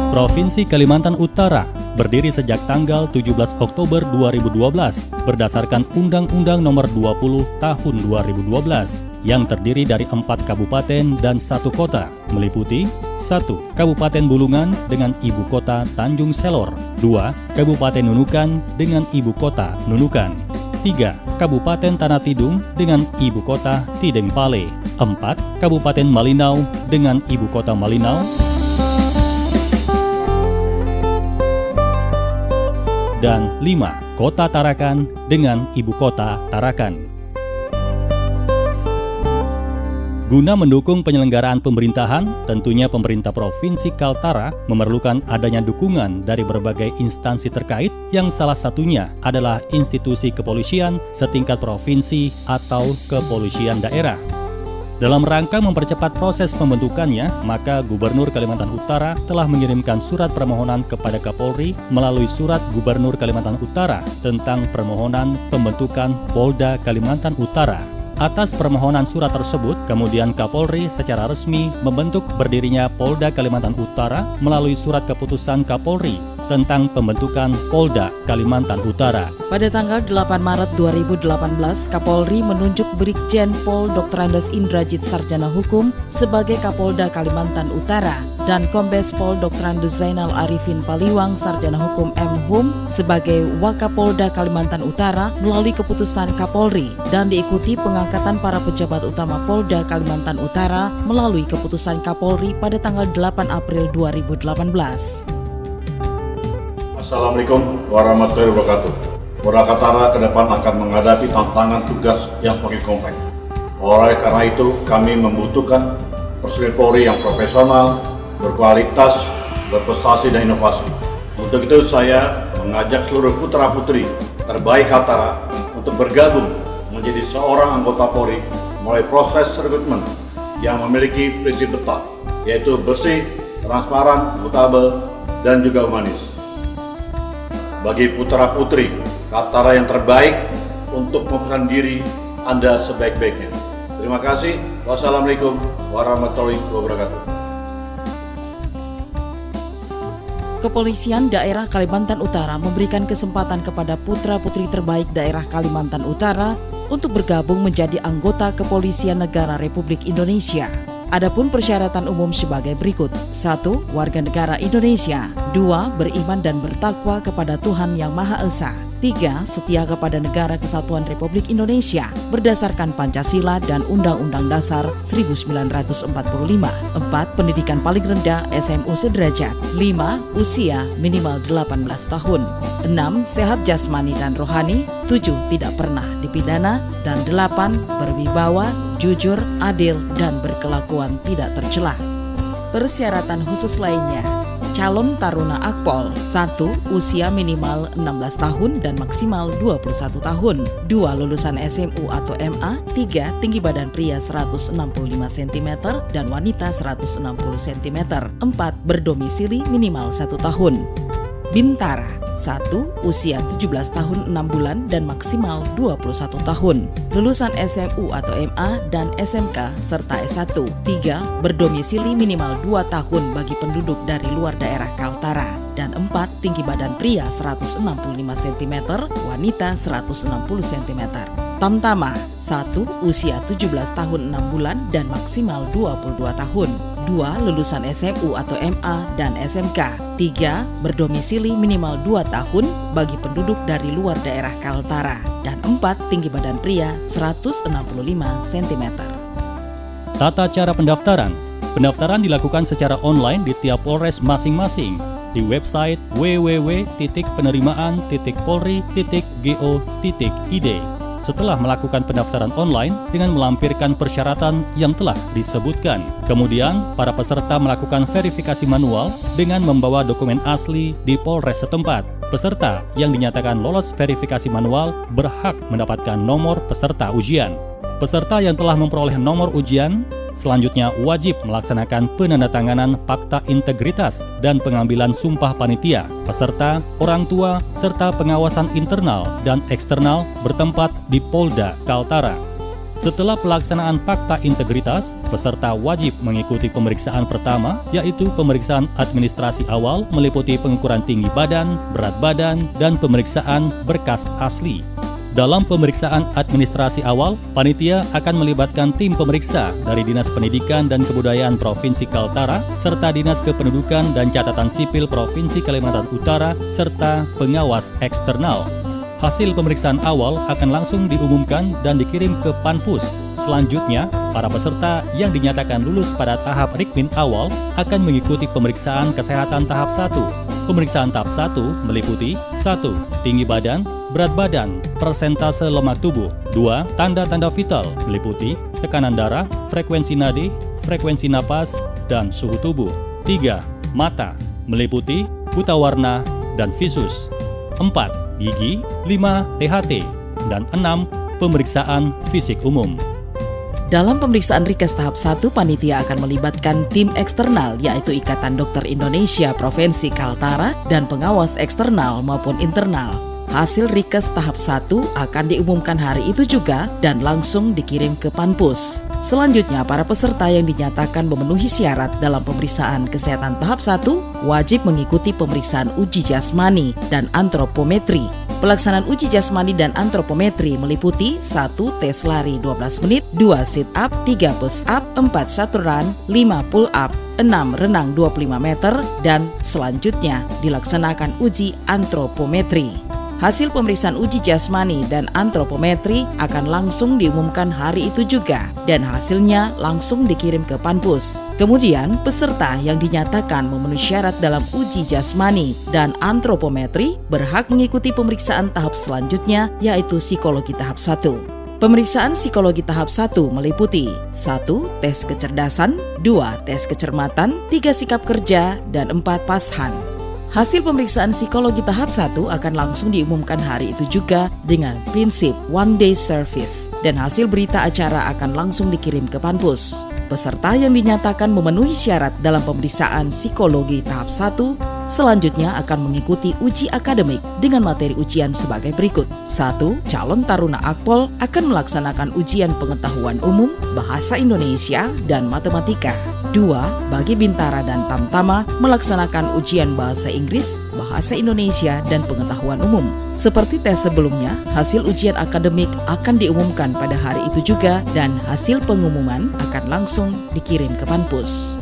Provinsi Kalimantan Utara berdiri sejak tanggal 17 Oktober 2012 berdasarkan Undang-Undang Nomor 20 Tahun 2012 yang terdiri dari 4 kabupaten dan 1 kota, meliputi 1. Kabupaten Bulungan dengan ibu kota Tanjung Selor, 2. Kabupaten Nunukan dengan ibu kota Nunukan, 3. Kabupaten Tanah Tidung dengan ibu kota Tidengpale, 4. Kabupaten Malinau dengan ibu kota Malinau, dan 5. Kota Tarakan dengan ibu kota Tarakan. Guna mendukung penyelenggaraan pemerintahan, tentunya pemerintah Provinsi Kaltara memerlukan adanya dukungan dari berbagai instansi terkait yang salah satunya adalah institusi kepolisian setingkat provinsi atau kepolisian daerah. Dalam rangka mempercepat proses pembentukannya, maka Gubernur Kalimantan Utara telah mengirimkan surat permohonan kepada Kapolri melalui Surat Gubernur Kalimantan Utara tentang permohonan pembentukan Polda Kalimantan Utara. Atas permohonan surat tersebut, kemudian Kapolri secara resmi membentuk berdirinya Polda Kalimantan Utara melalui surat keputusan Kapolri tentang pembentukan Polda Kalimantan Utara. Pada tanggal 8 Maret 2018, Kapolri menunjuk Brigjen Pol Dr. Andes Indrajit Sarjana Hukum sebagai Kapolda Kalimantan Utara dan Kombes Pol Dr. Andes Zainal Arifin Paliwang Sarjana Hukum M.Hum sebagai Wakapolda Kalimantan Utara melalui keputusan Kapolri dan diikuti pengangkatan para pejabat utama Polda Kalimantan Utara melalui keputusan Kapolri pada tanggal 8 April 2018. Assalamualaikum warahmatullahi wabarakatuh. Polda Kaltara ke depan akan menghadapi tantangan tugas yang semakin kompleks. Oleh karena itu, kami membutuhkan personil Polri yang profesional, berkualitas, berprestasi dan inovasi. Untuk itu saya mengajak seluruh putra-putri terbaik Kaltara untuk bergabung menjadi seorang anggota Polri mulai proses rekrutmen yang memiliki prinsip betul, yaitu bersih, transparan, akuntabel, dan juga humanis. Bagi putra-putri Kaltara yang terbaik untuk mempersiapkan diri Anda sebaik-baiknya. Terima kasih. Wassalamualaikum warahmatullahi wabarakatuh. Kepolisian Daerah Kalimantan Utara memberikan kesempatan kepada putra-putri terbaik daerah Kalimantan Utara untuk bergabung menjadi anggota Kepolisian Negara Republik Indonesia. Adapun persyaratan umum sebagai berikut: 1. Warga negara Indonesia. 2. Beriman dan bertakwa kepada Tuhan Yang Maha Esa. 3. Setia kepada Negara Kesatuan Republik Indonesia berdasarkan Pancasila dan Undang-Undang Dasar 1945. 4. Pendidikan paling rendah SMU sederajat. 5. Usia minimal 18 tahun. 6. Sehat jasmani dan rohani. 7. Tidak pernah dipidana. Dan 8. Berwibawa, jujur, adil, dan berkelakuan tidak tercela. Persyaratan khusus lainnya: calon taruna Akpol. 1. Usia minimal 16 tahun dan maksimal 21 tahun. 2. Lulusan SMU atau MA. 3. Tinggi badan pria 165 cm dan wanita 160 cm. 4. Berdomisili minimal 1 tahun. Bintara. 1. Usia 17 tahun 6 bulan dan maksimal 21 tahun. Lulusan SMU atau MA dan SMK serta S1. 3. Berdomisili minimal 2 tahun bagi penduduk dari luar daerah Kaltara. Dan 4. Tinggi badan pria 165 cm, wanita 160 cm. Tamtama. 1. Usia 17 tahun 6 bulan dan maksimal 22 tahun. 2. Lulusan SMU atau MA dan SMK. 3. Berdomisili minimal 2 tahun bagi penduduk dari luar daerah Kaltara. Dan 4. Tinggi badan pria 165 cm. Tata cara pendaftaran. Pendaftaran dilakukan secara online di tiap Polres masing-masing di website www.penerimaan.polri.go.id. Setelah melakukan pendaftaran online dengan melampirkan persyaratan yang telah disebutkan. Kemudian, para peserta melakukan verifikasi manual dengan membawa dokumen asli di Polres setempat. Peserta yang dinyatakan lolos verifikasi manual berhak mendapatkan nomor peserta ujian. Peserta yang telah memperoleh nomor ujian selanjutnya wajib melaksanakan penandatanganan fakta integritas dan pengambilan sumpah panitia, peserta, orang tua, serta pengawasan internal dan eksternal bertempat di Polda Kaltara. Setelah pelaksanaan fakta integritas, peserta wajib mengikuti pemeriksaan pertama, yaitu pemeriksaan administrasi awal meliputi pengukuran tinggi badan, berat badan, dan pemeriksaan berkas asli. Dalam pemeriksaan administrasi awal, panitia akan melibatkan tim pemeriksa dari Dinas Pendidikan dan Kebudayaan Provinsi Kaltara, serta Dinas Kependudukan dan Catatan Sipil Provinsi Kalimantan Utara, serta pengawas eksternal. Hasil pemeriksaan awal akan langsung diumumkan dan dikirim ke Panpus. Selanjutnya, para peserta yang dinyatakan lulus pada tahap Rikmin awal akan mengikuti pemeriksaan kesehatan tahap 1. Pemeriksaan tahap 1 meliputi 1. Tinggi badan, berat badan, persentase lemak tubuh. 2. Tanda-tanda vital meliputi tekanan darah, frekuensi nadi, frekuensi napas, dan suhu tubuh. 3. Mata meliputi buta warna dan visus. 4. Gigi, 5. THT, dan 6. Pemeriksaan fisik umum. Dalam pemeriksaan Rikes tahap 1, panitia akan melibatkan tim eksternal yaitu Ikatan Dokter Indonesia Provinsi Kaltara dan pengawas eksternal maupun internal. Hasil Rikes tahap 1 akan diumumkan hari itu juga dan langsung dikirim ke Panpus. Selanjutnya, para peserta yang dinyatakan memenuhi syarat dalam pemeriksaan kesehatan tahap 1 wajib mengikuti pemeriksaan uji jasmani dan antropometri. Pelaksanaan uji jasmani dan antropometri meliputi 1. Tes lari 12 menit, 2. Sit up, 3. Push up, 4. Shuttle run, 5. Pull up, 6. Renang 25 meter, dan selanjutnya dilaksanakan uji antropometri. Hasil pemeriksaan uji jasmani dan antropometri akan langsung diumumkan hari itu juga dan hasilnya langsung dikirim ke Panpus. Kemudian, peserta yang dinyatakan memenuhi syarat dalam uji jasmani dan antropometri berhak mengikuti pemeriksaan tahap selanjutnya, yaitu psikologi tahap 1. Pemeriksaan psikologi tahap 1 meliputi 1. Tes kecerdasan, 2. Tes kecermatan, 3. Sikap kerja, dan 4. Pashan. Hasil pemeriksaan psikologi tahap 1 akan langsung diumumkan hari itu juga dengan prinsip one day service dan hasil berita acara akan langsung dikirim ke Panpus. Peserta yang dinyatakan memenuhi syarat dalam pemeriksaan psikologi tahap 1 selanjutnya akan mengikuti uji akademik dengan materi ujian sebagai berikut. 1. Calon taruna Akpol akan melaksanakan ujian pengetahuan umum, bahasa Indonesia, dan matematika. 2. Bagi Bintara dan Tamtama melaksanakan ujian bahasa Inggris, bahasa Indonesia, dan pengetahuan umum. Seperti tes sebelumnya, hasil ujian akademik akan diumumkan pada hari itu juga dan hasil pengumuman akan langsung dikirim ke Panpus.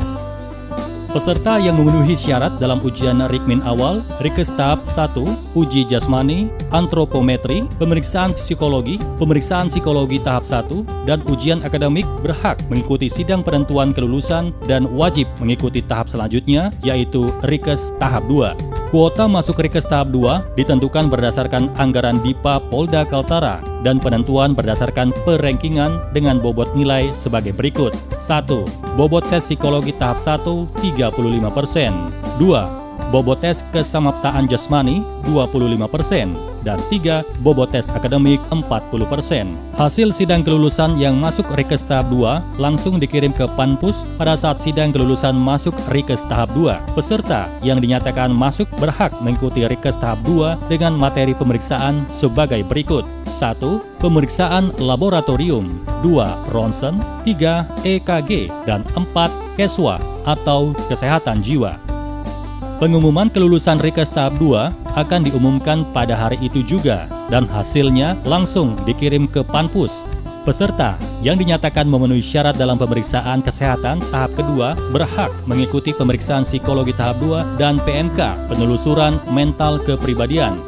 Peserta yang memenuhi syarat dalam ujian Rikmin awal, Rikes tahap 1, uji jasmani, antropometri, pemeriksaan psikologi tahap 1, dan ujian akademik berhak mengikuti sidang penentuan kelulusan dan wajib mengikuti tahap selanjutnya, yaitu Rikes tahap 2. Kuota masuk Rikes tahap 2 ditentukan berdasarkan anggaran DIPA Polda Kaltara dan penentuan berdasarkan perankingan dengan bobot nilai sebagai berikut. 1. Bobot tes psikologi tahap 1 35%. 2. Bobot tes kesamaptaan jasmani 25%. Dan 3. Bobot tes akademik 40%. Hasil sidang kelulusan yang masuk Rikes tahap 2 langsung dikirim ke Panpus pada saat sidang kelulusan masuk Rikes tahap 2. Peserta yang dinyatakan masuk berhak mengikuti Rikes tahap 2 dengan materi pemeriksaan sebagai berikut. 1. Pemeriksaan laboratorium, 2. Ronsen, 3. EKG, dan 4. Keswa atau kesehatan jiwa. Pengumuman kelulusan Rikes tahap 2 akan diumumkan pada hari itu juga dan hasilnya langsung dikirim ke Panpus. Peserta yang dinyatakan memenuhi syarat dalam pemeriksaan kesehatan tahap kedua berhak mengikuti pemeriksaan psikologi tahap 2 dan PMK, penelusuran mental kepribadian.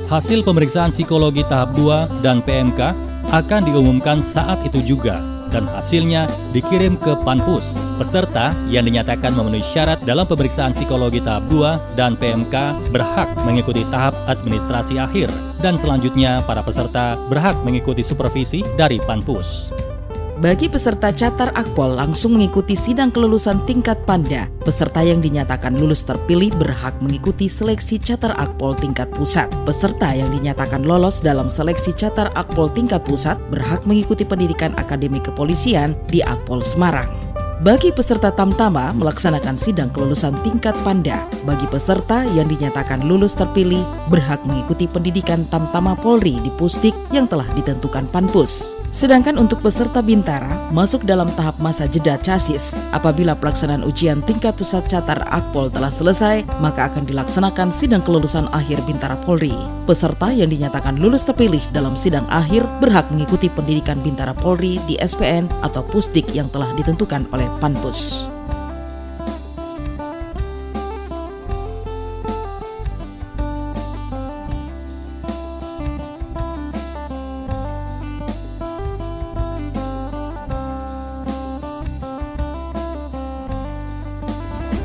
Hasil pemeriksaan psikologi tahap 2 dan PMK akan diumumkan saat itu juga dan hasilnya dikirim ke Panpus. Peserta yang dinyatakan memenuhi syarat dalam pemeriksaan psikologi tahap 2 dan PMK berhak mengikuti tahap administrasi akhir dan selanjutnya para peserta berhak mengikuti supervisi dari Panpus. Bagi peserta Catar Akpol langsung mengikuti sidang kelulusan tingkat Panda, peserta yang dinyatakan lulus terpilih berhak mengikuti seleksi Catar Akpol tingkat pusat. Peserta yang dinyatakan lolos dalam seleksi Catar Akpol tingkat pusat berhak mengikuti pendidikan akademi kepolisian di Akpol Semarang. Bagi peserta Tamtama melaksanakan sidang kelulusan tingkat Panda. Bagi peserta yang dinyatakan lulus terpilih berhak mengikuti pendidikan Tamtama Polri di Pusdik yang telah ditentukan Panpus. Sedangkan untuk peserta Bintara masuk dalam tahap masa jeda CASIS. Apabila pelaksanaan ujian tingkat pusat Catar Akpol telah selesai, maka akan dilaksanakan sidang kelulusan akhir Bintara Polri. Peserta yang dinyatakan lulus terpilih dalam sidang akhir berhak mengikuti pendidikan Bintara Polri di SPN atau Pusdik yang telah ditentukan oleh Panpus.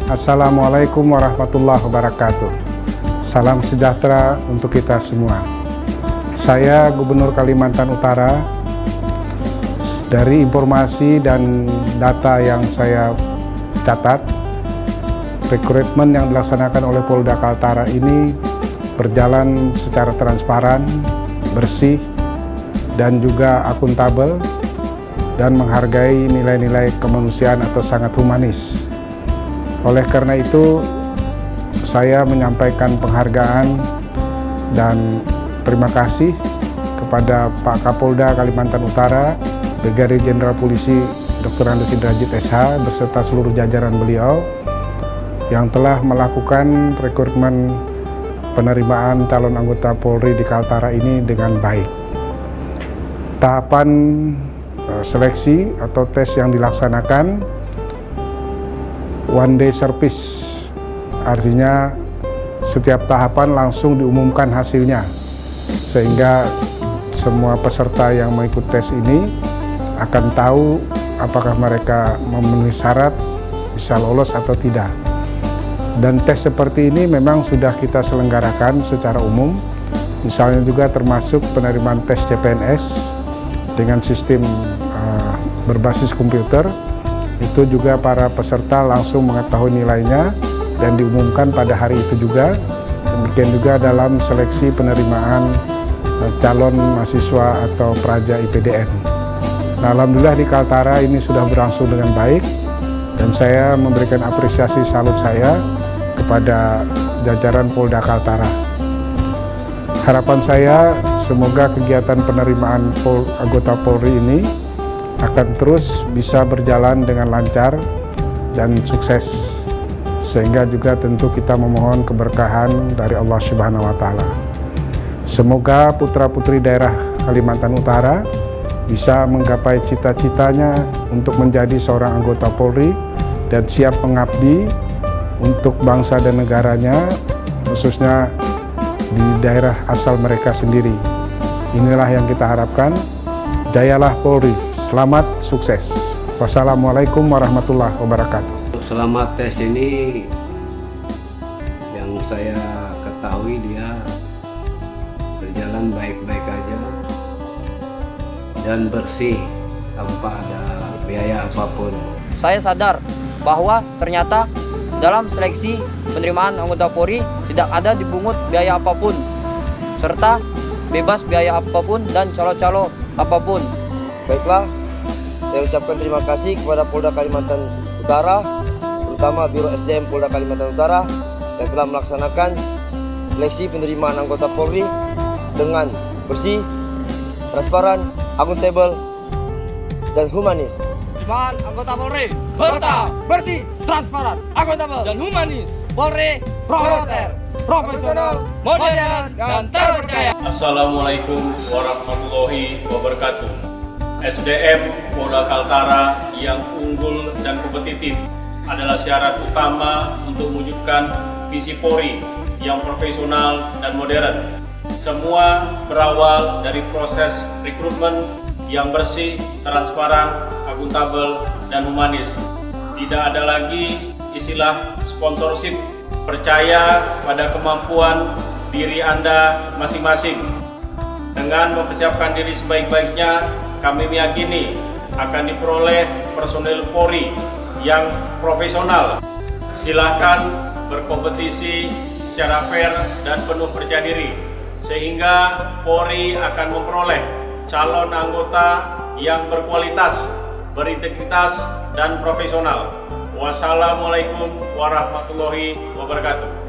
Assalamualaikum warahmatullahi wabarakatuh. Salam sejahtera untuk kita semua. Saya Gubernur Kalimantan Utara. Dari informasi dan data yang saya catat, rekrutmen yang dilaksanakan oleh Polda Kaltara ini berjalan secara transparan, bersih, dan juga akuntabel, dan menghargai nilai-nilai kemanusiaan atau sangat humanis. Oleh karena itu, saya menyampaikan penghargaan dan terima kasih kepada Pak Kapolda Kalimantan Utara, Brigadir Jenderal Polisi Dr. Andes Indrajit SH beserta seluruh jajaran beliau yang telah melakukan rekrutmen penerimaan calon anggota Polri di Kaltara ini dengan baik. Tahapan seleksi atau tes yang dilaksanakan one day service, artinya setiap tahapan langsung diumumkan hasilnya sehingga semua peserta yang mengikuti tes ini akan tahu apakah mereka memenuhi syarat bisa lolos atau tidak. Dan tes seperti ini memang sudah kita selenggarakan secara umum, misalnya juga termasuk penerimaan tes CPNS dengan sistem berbasis komputer. Itu juga para peserta langsung mengetahui nilainya dan diumumkan pada hari itu juga. Demikian juga dalam seleksi penerimaan calon mahasiswa atau praja IPDN. Nah, alhamdulillah di Kaltara ini sudah berlangsung dengan baik dan saya memberikan apresiasi salut saya kepada jajaran Polda Kaltara. Harapan saya semoga kegiatan penerimaan anggota Polri ini akan terus bisa berjalan dengan lancar dan sukses, sehingga juga tentu kita memohon keberkahan dari Allah Subhanahu wa Ta'ala. Semoga putra-putri daerah Kalimantan Utara bisa menggapai cita-citanya untuk menjadi seorang anggota Polri dan siap mengabdi untuk bangsa dan negaranya, khususnya di daerah asal mereka sendiri. Inilah yang kita harapkan. Jayalah Polri. Selamat sukses. Wassalamualaikum warahmatullahi wabarakatuh. Selama tes ini yang saya ketahui dia berjalan baik-baik aja dan bersih tanpa ada biaya apapun. Saya sadar bahwa ternyata dalam seleksi penerimaan anggota Polri tidak ada dibungut biaya apapun serta bebas biaya apapun dan calo-calo apapun. Baiklah, saya ucapkan terima kasih kepada Polda Kalimantan Utara, terutama Biro SDM Polda Kalimantan Utara yang telah melaksanakan seleksi penerimaan anggota Polri dengan bersih, transparan, akuntabel, dan humanis. Penerimaan anggota Polri bersih, transparan, akuntabel, dan humanis. Polri promoter, profesional, modern, dan terpercaya. Assalamualaikum warahmatullahi wabarakatuh. SDM Polda Kaltara yang unggul dan kompetitif adalah syarat utama untuk mewujudkan visi Polri yang profesional dan modern. Semua berawal dari proses rekrutmen yang bersih, transparan, akuntabel, dan humanis. Tidak ada lagi istilah sponsorship. Percaya pada kemampuan diri Anda masing-masing. Dengan mempersiapkan diri sebaik-baiknya, kami meyakini akan diperoleh personil Polri yang profesional. Silakan berkompetisi secara fair dan penuh percaya diri, sehingga Polri akan memperoleh calon anggota yang berkualitas, berintegritas, dan profesional. Wassalamualaikum warahmatullahi wabarakatuh.